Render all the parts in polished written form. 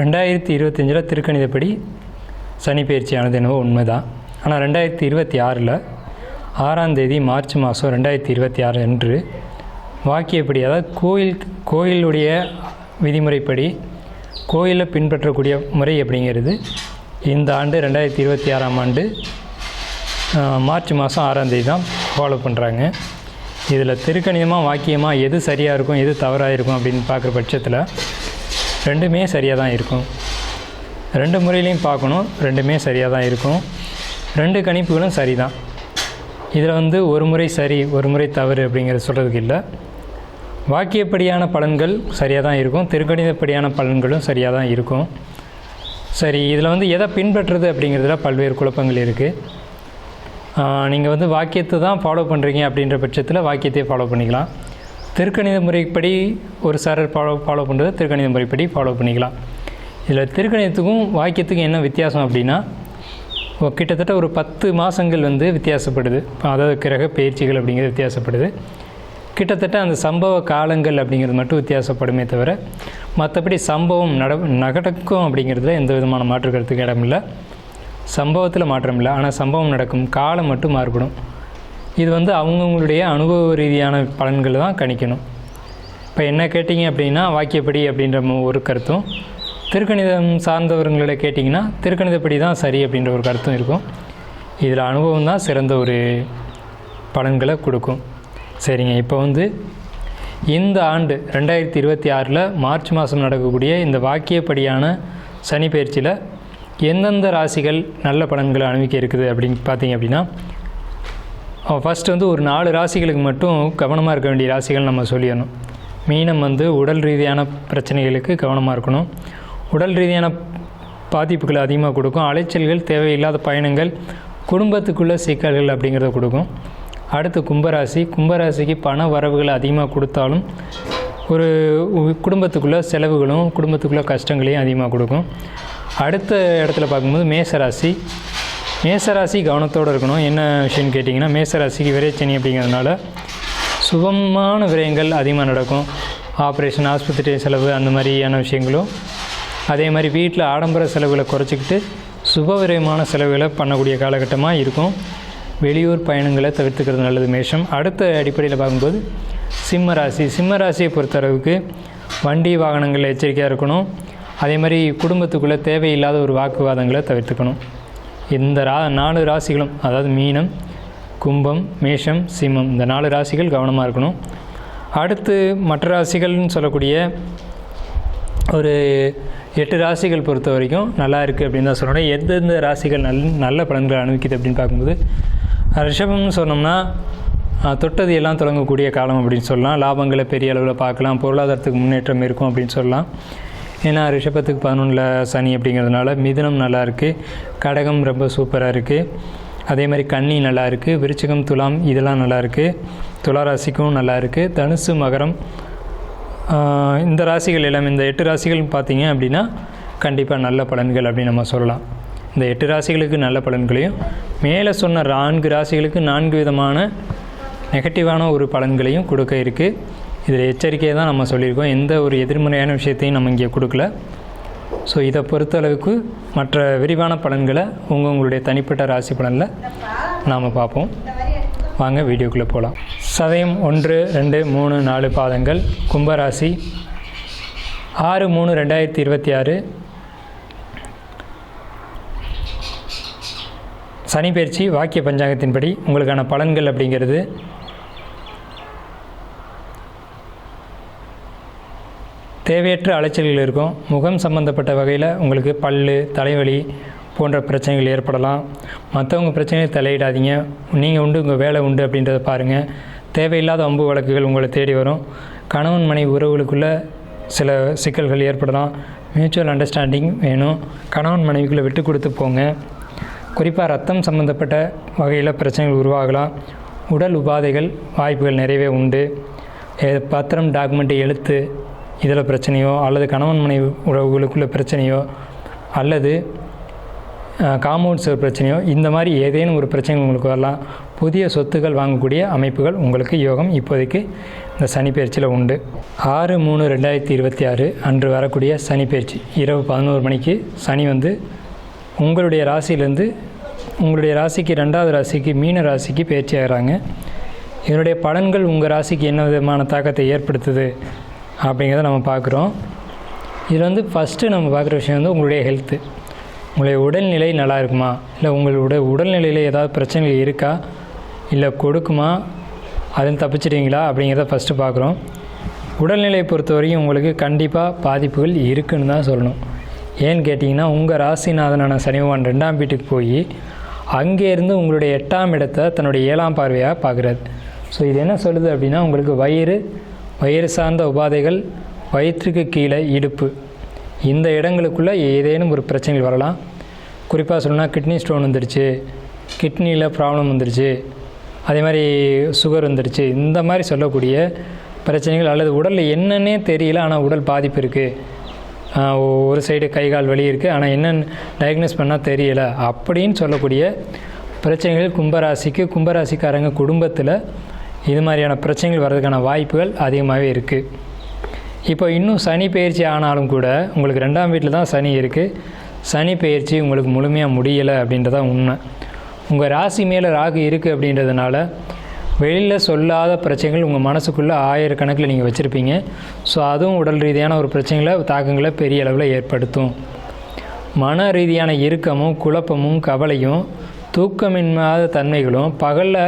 2025 திருக்கணிதப்படி சனி பயிற்சியானது என்னவோ உண்மைதான். ஆனால் 2026 6ஆம் தேதி மார்ச் மாதம் 2026 அன்று வாக்கியப்படி, அதாவது கோயிலுடைய விதிமுறைப்படி கோயிலில் பின்பற்றக்கூடிய முறை அப்படிங்கிறது இந்த ஆண்டு 2026ஆம் ஆண்டு மார்ச் மாதம் 6ஆம் தேதி தான் ஃபாலோ பண்ணுறாங்க. இதில் திருக்கணிதமாக வாக்கியமாக எது சரியாக இருக்கும் எது தவறாக இருக்கும் அப்படின்னு பார்க்குற பட்சத்தில் ரெண்டுமே சரியாக தான் இருக்கும். ரெண்டு முறையிலையும் பார்க்கணும், ரெண்டுமே சரியாக தான் இருக்கும். ரெண்டு கணிப்புகளும் சரி தான். இதில் ஒரு முறை சரி ஒரு முறை தவறு அப்படிங்கிறது சொல்கிறதுக்கு இல்லை. வாக்கியப்படியான பலன்கள் சரியாக தான் இருக்கும், திருக்கணிதப்படியான பலன்களும் சரியாக தான் இருக்கும். சரி, இதில் எதை பின்பற்றுறது அப்படிங்கிறதுல பல்வேறு குழப்பங்கள் இருக்குது. நீங்கள் வாக்கியத்தை தான் ஃபாலோ பண்ணுறீங்க அப்படின்ற பட்சத்தில் வாக்கியத்தையே ஃபாலோ பண்ணிக்கலாம். திருக்கணித முறைப்படி ஒரு சாரர் ஃபாலோ பண்ணுறது திருக்கணித முறைப்படி ஃபாலோ பண்ணிக்கலாம். இதில் திருக்கணிதத்துக்கும் வாக்கியத்துக்கும் என்ன வித்தியாசம் அப்படின்னா, கிட்டத்தட்ட ஒரு 10 மாதங்கள் வித்தியாசப்படுது. அதாவது கிரக பயிற்சிகள் அப்படிங்கிறது வித்தியாசப்படுது. கிட்டத்தட்ட அந்த சம்பவ காலங்கள் அப்படிங்கிறது மட்டும் வித்தியாசப்படுமே தவிர மற்றபடி சம்பவம் நடக்கும் அப்படிங்கிறதுல எந்த விதமான மாற்று கருத்துக்கு இடமில்லை. சம்பவத்தில் மாற்றம் இல்லை, ஆனால் சம்பவம் நடக்கும் காலம் மட்டும் மாறுபடும். இது அவங்கவுங்களுடைய அனுபவ ரீதியான பலன்களை தான் கணிக்கணும். இப்போ என்ன கேட்டிங்க அப்படின்னா வாக்கியப்படி அப்படின்ற ஒரு கருத்தும், திருக்கணிதம் சார்ந்தவர்களை கேட்டிங்கன்னா திருக்கணிதப்படி தான் சரி அப்படின்ற ஒரு கருத்தும் இருக்கும். இதில் அனுபவம் தான் சிறந்த ஒரு பலன்களை கொடுக்கும். சரிங்க, இப்போ இந்த ஆண்டு 2026 மார்ச் மாதம் நடக்கக்கூடிய இந்த வாக்கியப்படியான சனி பயிற்சியில் எந்தெந்த ராசிகள் நல்ல பலன்களை அனுபவிக்க இருக்குது அப்படின்னு பார்த்தீங்க அப்படின்னா, ஃபஸ்ட்டு ஒரு 4 ராசிகளுக்கு மட்டும் கவனமாக இருக்க வேண்டிய ராசிகள் நம்ம சொல்லிடணும். மீனம் உடல் ரீதியான பிரச்சனைகளுக்கு கவனமாக இருக்கணும். உடல் ரீதியான பாதிப்புகளை அதிகமாக கொடுக்கும். அலைச்சல்கள், தேவையில்லாத பயணங்கள், குடும்பத்துக்குள்ளே சிக்கல்கள் அப்படிங்கிறத கொடுக்கும். அடுத்து கும்பராசிக்கு பண வரவுகள் அதிகமாக கொடுத்தாலும் ஒரு குடும்பத்துக்குள்ளே செலவுகளும் குடும்பத்துக்குள்ளே கஷ்டங்களையும் அதிகமாக கொடுக்கும். அடுத்த இடத்துல பார்க்கும்போது மேசராசி கவனத்தோடு இருக்கணும். என்ன விஷயம்னு கேட்டிங்கன்னா, மேசராசிக்கு விரைச்சனி அப்படிங்கிறதுனால சுபமான விரயங்கள் அதிகமாக நடக்கும். ஆப்ரேஷன், ஆஸ்பத்திரி செலவு அந்த மாதிரியான விஷயங்களும், அதே மாதிரி வீட்டில் ஆடம்பர செலவுகளை குறைச்சிக்கிட்டு சுப விரயமான செலவுகளை பண்ணக்கூடிய காலகட்டமாக இருக்கும். வெளியூர் பயணங்களை தவிர்த்துக்கிறது நல்லது மேஷம். அடுத்த அடிப்படையில் பார்க்கும்போது சிம்மராசியை பொறுத்தளவுக்கு வண்டி வாகனங்களில் எச்சரிக்கையாக இருக்கணும். அதே மாதிரி குடும்பத்துக்குள்ளே தேவையில்லாத ஒரு வாக்குவாதங்களை தவிர்த்துக்கணும். இந்த 4 ராசிகளும், அதாவது மீனம், கும்பம், மேஷம், சிம்மம், இந்த 4 ராசிகள் கவனமாக இருக்கணும். அடுத்து மற்ற ராசிகள்னு சொல்லக்கூடிய ஒரு 8 ராசிகள் பொறுத்த வரைக்கும் நல்லா இருக்குது அப்படின்னு தான் சொல்லணும். எந்தெந்த ராசிகள் நல்ல பலன்களை அனுபவிக்குது அப்படின்னு பார்க்கும்போது, ரிஷபம்னு சொன்னோம்னா தொட்டது எல்லாம் தொடங்கக்கூடிய காலம் அப்படின்னு சொல்லலாம். லாபங்களை பெரிய அளவில் பார்க்கலாம், பொருளாதாரத்துக்கு முன்னேற்றம் இருக்கும் அப்படின்னு சொல்லலாம். ஏன்னா ரிஷபத்துக்கு 11ல் சனி அப்படிங்கிறதுனால. மிதுனம் நல்லா இருக்குது, கடகம் ரொம்ப சூப்பராக இருக்குது, அதே மாதிரி கன்னி நல்லா இருக்குது, விருச்சிகம், துலாம் இதெல்லாம் நல்லா இருக்குது, துளாராசிக்கும் நல்லா இருக்குது, தனுசு, மகரம், இந்த ராசிகள் எல்லாம், இந்த 8 ராசிகள் பார்த்திங்க அப்படின்னா கண்டிப்பாக நல்ல பலன்கள் அப்படின்னு நம்ம சொல்லலாம். இந்த 8 ராசிகளுக்கு நல்ல பலன்களையும், மேலே சொன்ன 4 ராசிகளுக்கு 4 விதமான நெகட்டிவான ஒரு பலன்களையும் கொடுக்க இருக்குது. இதில் எச்சரிக்கையை தான் நம்ம சொல்லியிருக்கோம். எந்த ஒரு எதிர்மறையான விஷயத்தையும் நம்ம இங்கே கொடுக்கல. ஸோ இதை பொறுத்தளவுக்கு மற்ற விரிவான பலன்களை உங்களுடைய தனிப்பட்ட ராசி பலனில் நாம் பார்ப்போம். வாங்க வீடியோக்குள்ளே போகலாம். சதயம் 1, 2, 3, 4 பாதங்கள். கும்பராசி 6/3/2026 சனி பயிற்சி வாக்கிய பஞ்சாங்கத்தின்படி உங்களுக்கான பலன்கள் அப்படிங்கிறது தேவையற்ற அலைச்சல்கள் இருக்கும். முகம் சம்பந்தப்பட்ட வகையில் உங்களுக்கு பல்லு, தலைவலி போன்ற பிரச்சனைகள் ஏற்படலாம். மற்றவங்க பிரச்சனையை தலையிடாதீங்க, நீங்கள் உண்டு உங்கள் வேலை உண்டு அப்படின்றத பாருங்கள். தேவையில்லாத அம்பு வழக்குகள் உங்களை தேடி வரும். கணவன் மனைவி உறவுகளுக்குள்ளே சில சிக்கல்கள் ஏற்படலாம். மியூச்சுவல் அண்டர்ஸ்டாண்டிங் வேணும். கணவன் மனைவிக்குள்ளே விட்டு கொடுத்து போங்க. குறிப்பாக ரத்தம் சம்பந்தப்பட்ட வகையில் பிரச்சனைகள் உருவாகலாம். உடல் உபாதைகள் வாய்ப்புகள் நிறையவே உண்டு. பத்திரம், டாக்குமெண்ட்டு, எழுத்து இதில் பிரச்சனையோ, அல்லது கணவன் மனைவி உறவுகளுக்குள்ள பிரச்சனையோ, அல்லது காம்பவுண்ட் சேர் பிரச்சனையோ, இந்த மாதிரி ஏதேனும் ஒரு பிரச்சனை உங்களுக்கு வரலாம். புதிய சொத்துக்கள் வாங்கக்கூடிய அமைப்புகள் உங்களுக்கு யோகம் இப்போதைக்கு இந்த சனி பயிற்சியில் உண்டு. 6/3/2026 அன்று வரக்கூடிய சனி பயிற்சி இரவு 11 மணிக்கு சனி வந்து உங்களுடைய ராசியிலேருந்து உங்களுடைய ராசிக்கு 2வது ராசிக்கு மீன ராசிக்கு பயிற்சி ஆகிறாங்க. இதனுடைய பலன்கள் உங்கள் ராசிக்கு என்ன விதமான தாக்கத்தை ஏற்படுத்துது அப்படிங்கிறத நம்ம பார்க்குறோம். இதில் வந்து ஃபஸ்ட்டு நம்ம பார்க்குற விஷயம் வந்து உங்களுடைய ஹெல்த்து. உங்களுடைய உடல்நிலை நல்லா இருக்குமா, இல்லை உங்களுடைய உடல்நிலையில் ஏதாவது பிரச்சனைகள் இருக்கா, இல்லை கொடுக்குமா, அதில் தப்பிச்சிடுவீங்களா அப்படிங்கிறத ஃபஸ்ட்டு பார்க்குறோம். உடல்நிலையை பொறுத்த வரைக்கும் உங்களுக்கு கண்டிப்பாக பாதிப்புகள் இருக்குன்னு தான் சொல்லணும். ஏன்னு கேட்டிங்கன்னா உங்கள் ராசிநாதனான சனி பகவான் 2ஆம் வீட்டுக்கு போய் அங்கேருந்து உங்களுடைய 8ஆம் இடத்தை தன்னுடைய 7ஆம் பார்வையாக பார்க்குறாரு. ஸோ இது என்ன சொல்லுது அப்படின்னா உங்களுக்கு வயிறு சார்ந்த உபாதைகள், வயிற்றுக்கு கீழே இடுப்பு இந்த இடங்களுக்குள்ளே ஏதேனும் ஒரு பிரச்சனைகள் வரலாம். குறிப்பாக சொல்லணும்னா கிட்னி ஸ்டோன் வந்துடுச்சு, கிட்னியில் ப்ராப்ளம் வந்துடுச்சு, அதே மாதிரி சுகர் வந்துடுச்சு, இந்த மாதிரி சொல்லக்கூடிய பிரச்சனைகள், அல்லது உடலில் என்னன்னே தெரியல ஆனால் உடல் பாதிப்பு இருக்குது, ஒரு சைடு கை கால் வலி இருக்குது ஆனால் என்னென்னு டயக்னோஸ் பண்ணால் தெரியலை அப்படின்னு சொல்லக்கூடிய பிரச்சனைகள் கும்பராசிக்காரங்க குடும்பத்தில் இது மாதிரியான பிரச்சனைகள் வர்றதுக்கான வாய்ப்புகள் அதிகமாகவே இருக்குது. இப்போ இன்னும் சனி பயிற்சி ஆனாலும் கூட உங்களுக்கு 2ஆம் வீட்டில் தான் சனி இருக்குது. சனி பயிற்சி உங்களுக்கு முழுமையாக முடியலை அப்படின்றதான் உண்மை. உங்கள் ராசி மேலே ராகு இருக்குது அப்படின்றதுனால வெளியில் சொல்லாத பிரச்சனைகள் உங்கள் மனசுக்குள்ளே ஆயிரக்கணக்கில் நீங்கள் வச்சுருப்பீங்க. ஸோ அதுவும் உடல் ரீதியான ஒரு பிரச்சனைகளை தாக்கங்களை பெரிய அளவில் ஏற்படுத்தும். மன ரீதியான இறுக்கமும் குழப்பமும் கவலையும் தூக்கமின்மையாத தன்மைகளும், பகலில்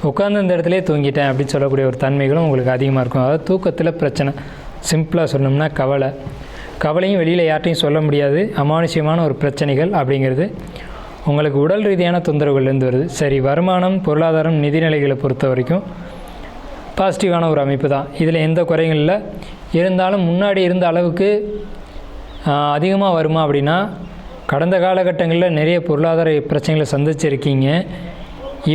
உட்கார்ந்து இந்த இடத்துலேயே தூங்கிட்டேன் அப்படின்னு சொல்லக்கூடிய ஒரு தன்மைகளும் உங்களுக்கு அதிகமாக இருக்கும். அதாவது தூக்கத்தில் பிரச்சனை. சிம்பிளாக சொன்னோம்னா கவலையும் வெளியில் யார்ட்டையும் சொல்ல முடியாது, அமானுஷ்யமான ஒரு பிரச்சனைகள் அப்படிங்கிறது உங்களுக்கு உடல் ரீதியான தொந்தரவுகள்லேருந்து வருது. சரி, வருமானம், பொருளாதாரம், நிதிநிலைகளை பொறுத்த வரைக்கும் பாசிட்டிவான ஒரு அமைப்பு தான். இதில் எந்த குறைகள் இல்லை. இருந்தாலும் முன்னாடி இருந்த அளவுக்கு அதிகமாக வருமா அப்படின்னா கடந்த காலகட்டங்களில் நிறைய பொருளாதார பிரச்சனைகளை சந்திச்சிருக்கீங்க,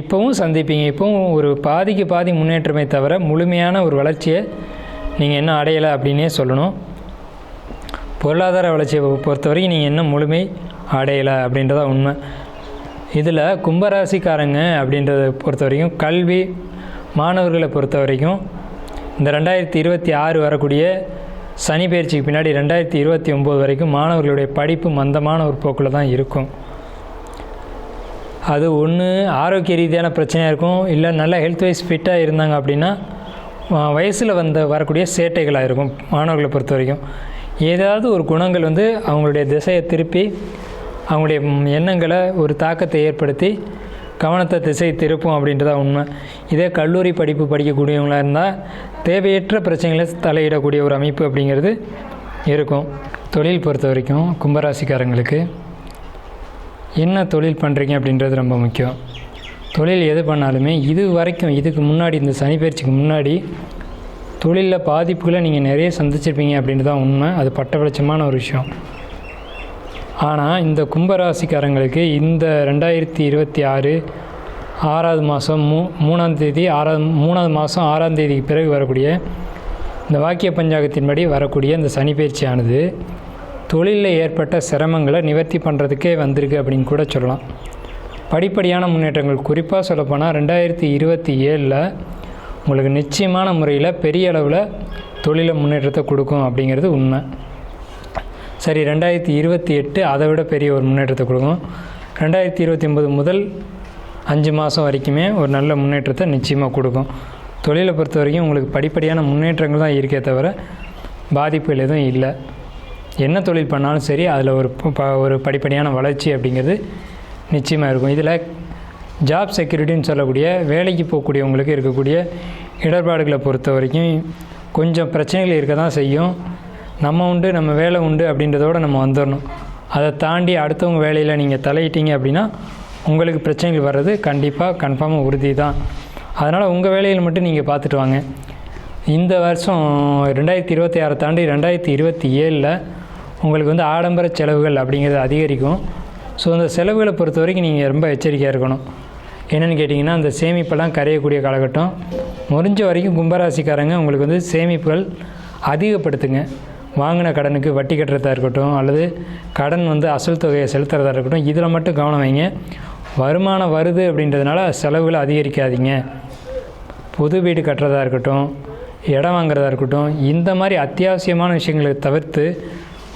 இப்போவும் சந்திப்பீங்க. இப்போவும் ஒரு பாதிக்கு பாதி முன்னேற்றமே தவிர முழுமையான ஒரு வளர்ச்சியை நீங்கள் என்ன அடையலை அப்படின்னே சொல்லணும். பொருளாதார வளர்ச்சியை பொறுத்த வரைக்கும் நீங்கள் என்ன முழுமை அடையலை அப்படின்றத உண்மை. இதில் கும்பராசிக்காரங்க அப்படின்றத பொறுத்த வரைக்கும் கல்வி மாணவர்களை பொறுத்த வரைக்கும் இந்த 2026 வரக்கூடிய சனி பயிற்சிக்கு பின்னாடி 2029 வரைக்கும் மாணவர்களுடைய படிப்பு மந்தமான ஒரு போக்கில் தான் இருக்கும். அது ஒன்று ஆரோக்கிய ரீதியான பிரச்சனையாக இருக்கும், இல்லை நல்ல ஹெல்த் வைஸ் ஃபிட்டாக இருந்தாங்க அப்படின்னா வயசில் வரக்கூடிய சேட்டைகளாக இருக்கும். மாணவர்களை பொறுத்த வரைக்கும் ஏதாவது ஒரு குணங்கள் வந்து அவங்களுடைய திசையை திருப்பி அவங்களுடைய எண்ணங்களை ஒரு தாக்கத்தை ஏற்படுத்தி கவனத்தை திசை திருப்பும் அப்படின்றதா உண்மை. இதே கல்லூரி படிப்பு படிக்கக்கூடியவங்களாக இருந்தால் தேவையற்ற பிரச்சனைகளை தலையிடக்கூடிய ஒரு அமைப்பு அப்படிங்கிறது இருக்கும். தொழில் பொறுத்த வரைக்கும் கும்பராசிக்காரங்களுக்கு என்ன தொழில் பண்ணுறீங்க அப்படின்றது ரொம்ப முக்கியம். தொழில் எது பண்ணாலுமே இதுக்கு முன்னாடி இந்த சனி பயிற்சிக்கு முன்னாடி தொழிலில் பாதிப்புகளை நீங்கள் நிறைய சந்திச்சிருப்பீங்க அப்படின்றது தான் உண்மை. அது பட்டவளட்சமான ஒரு விஷயம். ஆனால் இந்த கும்பராசிக்காரங்களுக்கு இந்த 2026 6வது மாதம் 3ஆம் தேதி 3வது மாதம் 6ஆம் தேதிக்கு பிறகு வரக்கூடிய இந்த வாக்கிய பஞ்சாங்கத்தின்படி வரக்கூடிய இந்த சனி பயிற்சியானது தொழிலில் ஏற்பட்ட சிரமங்களை நிவர்த்தி பண்ணுறதுக்கே வந்திருக்கு அப்படின்னு கூட சொல்லலாம். படிப்படியான முன்னேற்றங்கள், குறிப்பாக சொல்லப்போனால் 2027 உங்களுக்கு நிச்சயமான முறையில் பெரிய அளவில் தொழிலில் முன்னேற்றத்தை கொடுக்கும் அப்படிங்கிறது உண்மை. சரி, 2028 அதை விட பெரிய ஒரு முன்னேற்றத்தை கொடுக்கும். 2029 முதல் 5 மாதம் வரைக்குமே ஒரு நல்ல முன்னேற்றத்தை நிச்சயமாக கொடுக்கும். தொழிலை பொறுத்த வரைக்கும் உங்களுக்கு படிப்படியான முன்னேற்றங்கள் தான் இருக்கே தவிர பாதிப்புகள் எதுவும் இல்லை. என்ன தொழில் பண்ணாலும் சரி அதில் ஒரு படிப்படியான வளர்ச்சி அப்படிங்கிறது நிச்சயமாக இருக்கும். இதில் ஜாப் செக்யூரிட்டின்னு சொல்லக்கூடிய வேலைக்கு போகக்கூடியவங்களுக்கு இருக்கக்கூடிய இடர்பாடுகளை பொறுத்த வரைக்கும் கொஞ்சம் பிரச்சனைகள் இருக்க தான் செய்யும். நம்ம உண்டு, நம்ம வேலை உண்டு அப்படின்றதோடு நம்ம வந்துடணும். அதை தாண்டி அடுத்தவங்க வேலையில் நீங்கள் தலையிட்டீங்க அப்படின்னா உங்களுக்கு பிரச்சனைகள் வர்றது கன்ஃபார்மாக உறுதி தான். அதனால் உங்கள் வேலையில் மட்டும் நீங்கள் பார்த்துட்டு வாங்க. இந்த வருஷம் 2026 தாண்டி 2027 உங்களுக்கு வந்து ஆடம்பர செலவுகள் அப்படிங்கிறது அதிகரிக்கும். ஸோ அந்த செலவுகளை பொறுத்த வரைக்கும் நீங்கள் ரொம்ப எச்சரிக்கையாக இருக்கணும். என்னென்னு கேட்டிங்கன்னா அந்த சேமிப்பெல்லாம் கரையக்கூடிய காலகட்டம். முடிஞ்ச வரைக்கும் கும்பராசிக்காரங்க உங்களுக்கு வந்து சேமிப்புகள் அதிகப்படுத்துங்க. வாங்கின கடனுக்கு வட்டி கட்டுறதா இருக்கட்டும், அல்லது கடன் வந்து அசல் தொகையை செலுத்துறதா இருக்கட்டும், இதில் மட்டும் கவனம் வைங்க. வருமானம் வருது அப்படின்றதுனால செலவுகளை அதிகரிக்காதீங்க. புது வீடு கட்டுறதா இருக்கட்டும், இடம் வாங்குறதா இருக்கட்டும், இந்த மாதிரி அத்தியாவசியமான விஷயங்களை தவிர்த்து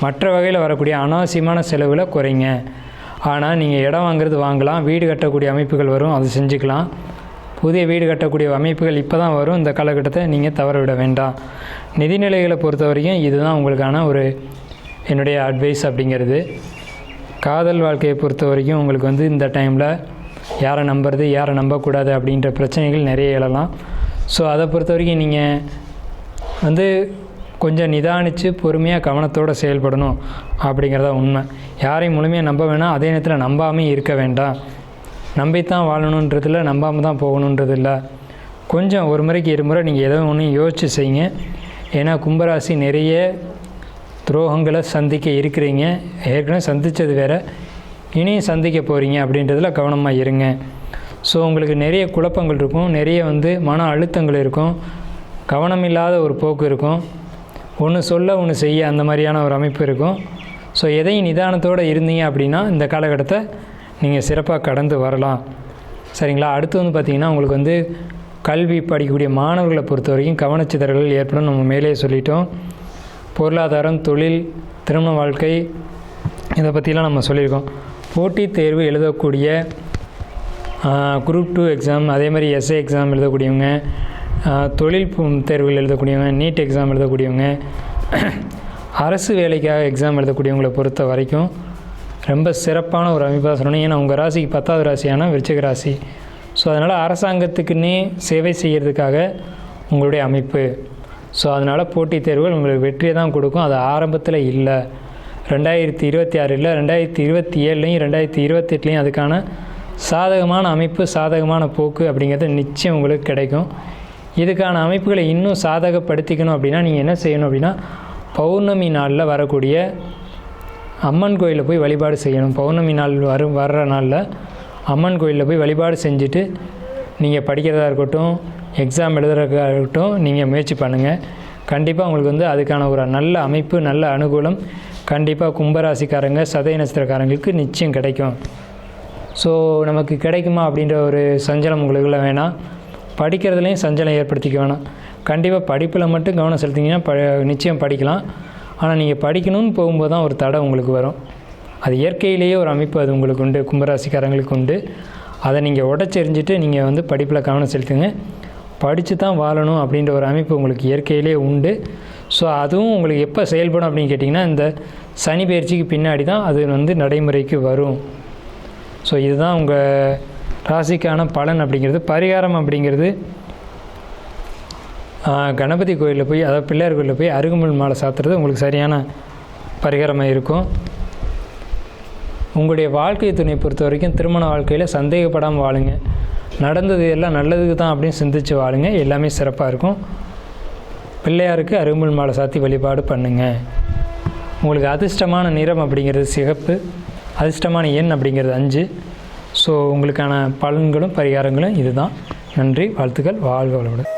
மற்ற வகையில் வரக்கூடிய அனாவசியமான செலவுகளை குறைங்க. ஆனால் நீங்கள் இடம் வாங்குறது வாங்கலாம், வீடு கட்டக்கூடிய அமைப்புகள் வரும், அது செஞ்சுக்கலாம். புதிய வீடு கட்டக்கூடிய அமைப்புகள் இப்போ தான் வரும். இந்த காலகட்டத்தை நீங்கள் தவற விட வேண்டாம். நிதிநிலைகளை பொறுத்த வரைக்கும் இதுதான் உங்களுக்கான ஒரு என்னுடைய அட்வைஸ் அப்படிங்கிறது. காதல் வாழ்க்கையை பொறுத்த வரைக்கும் உங்களுக்கு இந்த டைமில் யாரை நம்புறது யாரை நம்பக்கூடாது அப்படின்ற பிரச்சனைகள் நிறைய எழலாம். ஸோ அதை பொறுத்த வரைக்கும் நீங்கள் கொஞ்சம் நிதானித்து பொறுமையாக கவனத்தோடு செயல்படணும் அப்படிங்கிறதா உண்மை. யாரையும் முழுமையாக நம்ப வேணாம், அதே நேரத்தில் நம்பாமல் இருக்க வேண்டாம். நம்பித்தான் வாழணுன்றதில்ல, நம்பாமல் தான் போகணுன்றதில்ல. கொஞ்சம் ஒரு முறைக்கு இருமுறை நீங்கள் எதோ ஒன்று யோசித்து செய்யுங்க. ஏன்னா கும்பராசி நிறைய துரோகங்களை சந்திக்க இருக்கிறீங்க. ஏற்கனவே சந்தித்தது வேறு, இனியும் சந்திக்க போகிறீங்க அப்படின்றதில் கவனமாக இருங்க. ஸோ உங்களுக்கு நிறைய குழப்பங்கள் இருக்கும், நிறைய மன அழுத்தங்கள் இருக்கும், கவனம் இல்லாத ஒரு போக்கு இருக்கும், ஒன்று சொல்ல ஒன்று செய்ய அந்த மாதிரியான ஒரு அமைப்பு இருக்கும். ஸோ எதையும் நிதானத்தோடு இருந்தீங்க அப்படின்னா இந்த காலகட்டத்தை நீங்கள் சிறப்பாக கடந்து வரலாம். சரிங்களா? அடுத்து பார்த்திங்கன்னா உங்களுக்கு கல்வி படிக்கக்கூடிய மாணவர்களை பொறுத்த வரைக்கும் கவனச்சிதறல்கள் ஏற்படும். நம்ம மேலே சொல்லிட்டோம். பொருளாதாரம், தொழில், திருமண வாழ்க்கை, இதை பற்றிலாம் நம்ம சொல்லியிருக்கோம். போட்டித் தேர்வு எழுதக்கூடிய குரூப் 2 எக்ஸாம், அதே மாதிரி எஸ்ஏ எக்ஸாம் எழுதக்கூடியவங்க, தொழில் தேர்வுகள் எழுதக்கூடியவங்க, நீட் எக்ஸாம் எழுதக்கூடியவங்க, அரசு வேலைக்காக எக்ஸாம் எழுதக்கூடியவங்களை பொறுத்த வரைக்கும் ரொம்ப சிறப்பான ஒரு அமைப்பாக சொல்லணும். ஏன்னா உங்கள் ராசிக்கு 10வது ராசியான விருச்சிக ராசி. ஸோ அதனால் அரசாங்கத்துக்குன்னே சேவை செய்கிறதுக்காக உங்களுடைய அமைப்பு. ஸோ அதனால் போட்டித் தேர்வுகள் உங்களுக்கு வெற்றியை தான் கொடுக்கும். அது ஆரம்பத்தில் இல்லை, 2026 இல்லை, 2027லையும் 2028லையும் அதுக்கான சாதகமான அமைப்பு, சாதகமான போக்கு அப்படிங்கிறது நிச்சயம் உங்களுக்கு கிடைக்கும். இதுக்கான அமைப்புகளை இன்னும் சாதகப்படுத்திக்கணும் அப்படின்னா நீங்கள் என்ன செய்யணும் அப்படின்னா, பௌர்ணமி நாளில் வரக்கூடிய அம்மன் கோயிலில் போய் வழிபாடு செய்யணும். பௌர்ணமி நாள் வர்ற நாளில் அம்மன் கோயிலில் போய் வழிபாடு செஞ்சுட்டு நீங்கள் படிக்கிறதா இருக்கட்டும், எக்ஸாம் எழுதுறதா இருக்கட்டும், நீங்கள் முயற்சி பண்ணுங்கள். கண்டிப்பாக உங்களுக்கு அதுக்கான ஒரு நல்ல அமைப்பு, நல்ல அனுகூலம் கண்டிப்பாக கும்பராசிக்காரங்க, சதய நட்சத்திரக்காரங்களுக்கு நிச்சயம் கிடைக்கும். ஸோ நமக்கு கிடைக்குமா அப்படின்ற ஒரு சஞ்சலம் உங்களுக்குள்ள வேணாம். படிக்கிறதுலேயும் சஞ்சலம் ஏற்படுத்திக்க வேணாம். கண்டிப்பாக படிப்பில் மட்டும் கவனம் செலுத்திங்கன்னா நிச்சயம் படிக்கலாம். ஆனால் நீங்கள் படிக்கணும்னு போகும்போது தான் ஒரு தடை உங்களுக்கு வரும். அது இயற்கையிலேயே ஒரு அமைப்பு அது உங்களுக்கு உண்டு, கும்பராசிக்காரங்களுக்கு உண்டு. அதை நீங்கள் உடச்செறிஞ்சிட்டு நீங்கள் படிப்பில் கவனம் செலுத்துங்க. படித்து தான் வாழணும் அப்படின்ற ஒரு அமைப்பு உங்களுக்கு இயற்கையிலே உண்டு. ஸோ அதுவும் உங்களுக்கு எப்போ செயல்படும் அப்படின்னு கேட்டிங்கன்னா, இந்த சனி பயிற்சிக்கு பின்னாடி தான் அது நடைமுறைக்கு வரும். ஸோ இதுதான் உங்கள் ராசிக்கான பலன் அப்படிங்கிறது. பரிகாரம் அப்படிங்கிறது கணபதி கோயிலில் போய், அதாவது பிள்ளையார் கோயிலில் போய் அருகம்புல் மாலை சாத்துறது உங்களுக்கு சரியான பரிகாரமாக இருக்கும். உங்களுடைய வாழ்க்கை துணையை பொறுத்த வரைக்கும் திருமண வாழ்க்கையில் சந்தேகப்படாமல் வாழுங்க. நடந்தது எல்லாம் நல்லதுக்கு தான் அப்படின்னு சிந்திச்சு வாழுங்க. எல்லாமே சிறப்பாக இருக்கும். பிள்ளையாருக்கு அருகம்புல் மாலை சாத்தி வழிபாடு பண்ணுங்கள். உங்களுக்கு அதிர்ஷ்டமான நிறம் அப்படிங்கிறது சிகப்பு, அதிர்ஷ்டமான எண் அப்படிங்கிறது 5. ஸோ உங்களுக்கான பலன்களும் பரிகாரங்களும் இதுதான். நன்றி, வாழ்த்துக்கள், வாழ்க வளமுடன்.